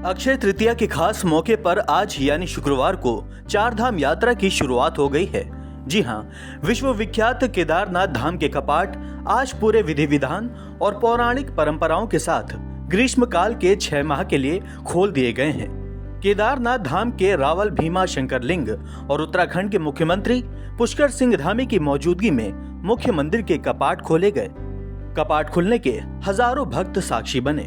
अक्षय तृतीया के खास मौके पर आज यानी शुक्रवार को चार धाम यात्रा की शुरुआत हो गई है। जी हां, विश्व विख्यात केदारनाथ धाम के कपाट आज पूरे विधि विधान और पौराणिक परंपराओं के साथ ग्रीष्म काल के 6 माह के लिए खोल दिए गए हैं। केदारनाथ धाम के रावल भीमा शंकर लिंग और उत्तराखंड के मुख्यमंत्री पुष्कर सिंह धामी की मौजूदगी में मुख्य मंदिर के कपाट खोले गए। कपाट खुलने के हजारों भक्त साक्षी बने।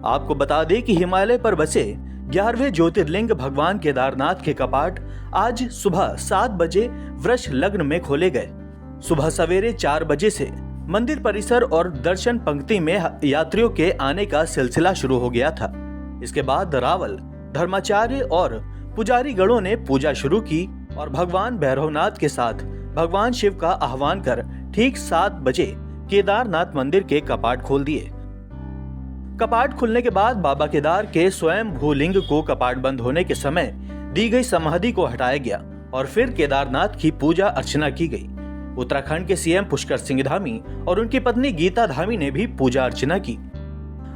आपको बता दें कि हिमालय पर बसे 11वें ज्योतिर्लिंग भगवान केदारनाथ के कपाट आज सुबह 7 बजे वृष लग्न में खोले गए। सुबह सवेरे 4 बजे से मंदिर परिसर और दर्शन पंक्ति में यात्रियों के आने का सिलसिला शुरू हो गया था। इसके बाद रावल, धर्माचार्य और पुजारी गणों ने पूजा शुरू की और भगवान भैरवनाथ के साथ भगवान शिव का आह्वान कर ठीक 7 बजे केदारनाथ मंदिर के कपाट खोल दिए। कपाट खुलने के बाद बाबा केदार के स्वयं भूलिंग को कपाट बंद होने के समय दी गई समाधि को हटाया गया और फिर केदारनाथ की पूजा अर्चना की गई। उत्तराखंड के सीएम पुष्कर सिंह धामी और उनकी पत्नी गीता धामी ने भी पूजा अर्चना की।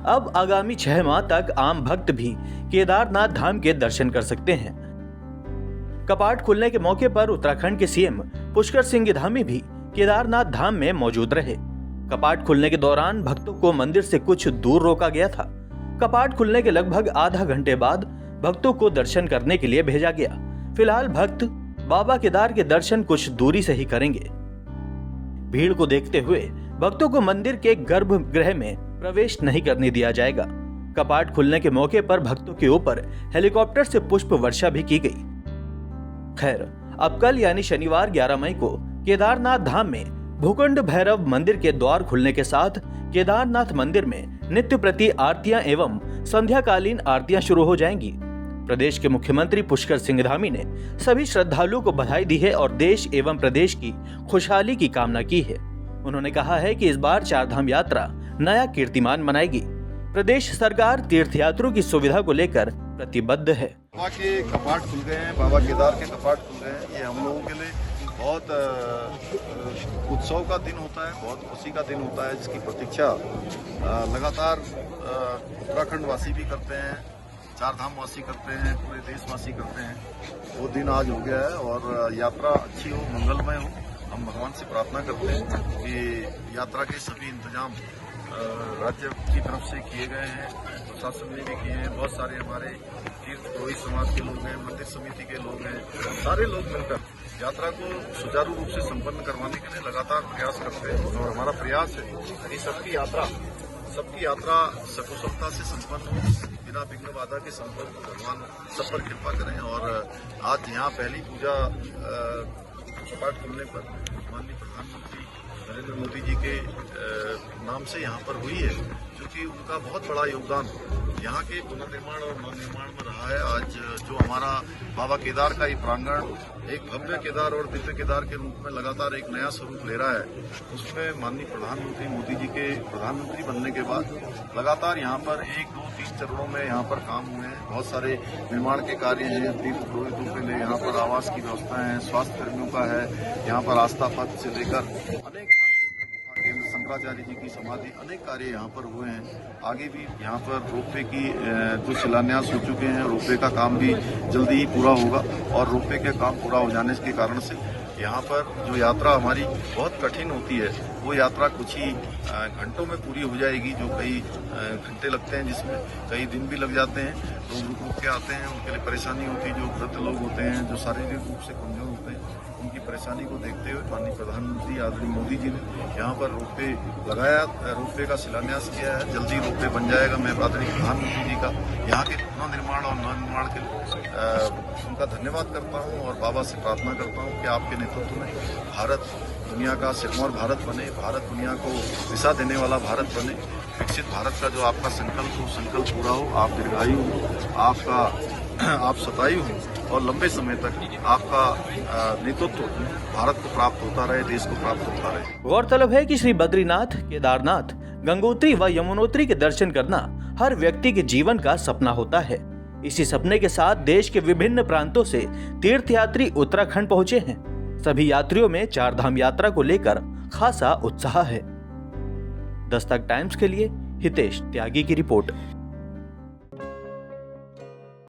अब आगामी 6 माह तक आम भक्त भी केदारनाथ धाम के दर्शन कर सकते हैं। कपाट खुलने के मौके पर उत्तराखंड के सीएम पुष्कर सिंह धामी भी केदारनाथ धाम में मौजूद रहे। कपाट खुलने के दौरान भक्तों को मंदिर से कुछ दूर रोका गया था। कपाट खुलने के लगभग आधा घंटे बाद भक्तों को दर्शन करने के लिए भेजा गया। फिलहाल भक्त बाबा केदार के दर्शन कुछ दूरी से ही करेंगे। भीड़ को देखते हुए भक्तों को मंदिर के गर्भगृह में प्रवेश नहीं करने दिया जाएगा। कपाट खुलने के मौके पर भक्तों के ऊपर हेलीकॉप्टर से पुष्प वर्षा भी की गई। खैर, अब कल यानी शनिवार 11 मई को केदारनाथ धाम में भूखंड भैरव मंदिर के द्वार खुलने के साथ केदारनाथ मंदिर में नित्य प्रति आरतियां एवं संध्याकालीन आरतियां शुरू हो जाएंगी। प्रदेश के मुख्यमंत्री पुष्कर सिंह धामी ने सभी श्रद्धालुओं को बधाई दी है और देश एवं प्रदेश की खुशहाली की कामना की है। उन्होंने कहा है कि इस बार चारधाम यात्रा नया कीर्तिमान बनाएगी। प्रदेश सरकार तीर्थयात्रियों की सुविधा को लेकर प्रतिबद्ध है। बाबा के कपाट खुल गए हैं, बाबा केदार के कपाट खुल गए हैं। ये हम लोगों के लिए बहुत उत्सव का दिन होता है, बहुत खुशी का दिन होता है, जिसकी प्रतीक्षा लगातार उत्तराखंड वासी भी करते हैं, चारधाम वासी करते हैं, पूरे देशवासी करते हैं। वो दिन आज हो गया है और यात्रा अच्छी हो, मंगलमय हो। हम भगवान से प्रार्थना करते हैं कि यात्रा के सभी इंतजाम राज्य की तरफ से किए गए हैं, प्रशासन ने भी किए हैं। बहुत सारे हमारे तीर्थद्रोही समाज के लोग हैं, मंदिर समिति के लोग हैं, सारे लोग मिलकर यात्रा को सुचारू रूप से संपन्न करवाने के लिए लगातार प्रयास करते हैं और हमारा प्रयास है कि सबकी यात्रा सकुशलता से संपन्न हो, बिना विघ्न बाधा के संपन्न हो। भगवान सब पर कृपा करें। और आज यहाँ पहली पूजा कपाट खुलने पर माननीय प्रधानमंत्री नरेंद्र मोदी जी के नाम से यहाँ पर हुई है, क्योंकि उनका बहुत बड़ा योगदान यहाँ के पुनर्निर्माण और नवनिर्माण में रहा है। आज जो हमारा बाबा केदार का ये प्रांगण एक भव्य केदार और दिव्य केदार के रूप में लगातार एक नया स्वरूप ले रहा है, उसमें माननीय प्रधानमंत्री मोदी जी के प्रधानमंत्री बनने के बाद लगातार यहाँ पर 1, 2, 3 चरणों में यहाँ पर काम हुए हैं। बहुत सारे निर्माण के कार्य हैं, तीर्थपुरोहितों के लिए यहाँ पर आवास की व्यवस्था है, स्वास्थ्य कर्मियों का है, यहाँ पर आस्था पथ से लेकर अनेक शंकराचार्य जी की समाधि, अनेक कार्य यहाँ पर हुए हैं। आगे भी यहाँ पर रोपवे की जो शिलान्यास हो चुके हैं, रोपवे का काम भी जल्दी ही पूरा होगा और रोपवे के काम पूरा हो जाने के कारण से यहाँ पर जो यात्रा हमारी बहुत कठिन होती है, वो यात्रा कुछ ही घंटों में पूरी हो जाएगी। जो कई घंटे लगते हैं, जिसमें कई दिन भी लग जाते हैं, लोग रुक रुक के आते हैं, उनके लिए परेशानी होती है। जो वृद्ध लोग होते हैं, जो शारीरिक रूप से कमजोर होते हैं, उनकी परेशानी को देखते हुए माननीय प्रधानमंत्री आदरणीय मोदी जी ने यहाँ पर रोपवे लगाया, रोपवे का शिलान्यास किया है। जल्दी रोपवे बन जाएगा। मैं आदरणीय प्रधानमंत्री जी का यहाँ के पुनर्निर्माण और नवनिर्माण के उनका धन्यवाद करता हूँ और बाबा से प्रार्थना करता हूँ कि आपके नेतृत्व में भारत दुनिया का सिरमौर भारत बने, भारत दुनिया को दिशा देने वाला भारत बने। विकसित भारत का जो आपका संकल्प हो, संकल्प पूरा हो। आप दीर्घायु हो, आप शतायु हो और लंबे समय तक आपका नेतृत्व भारत को प्राप्त होता रहे, देश को प्राप्त होता रहे। गौरतलब है कि श्री बद्रीनाथ, केदारनाथ, गंगोत्री व यमुनोत्री के दर्शन करना हर व्यक्ति के जीवन का सपना होता है। इसी सपने के साथ देश के विभिन्न प्रांतों से तीर्थयात्री उत्तराखंड पहुंचे हैं। सभी यात्रियों में चारधाम यात्रा को लेकर खासा उत्साह है। दस्तक टाइम्स के लिए हितेश त्यागी की रिपोर्ट।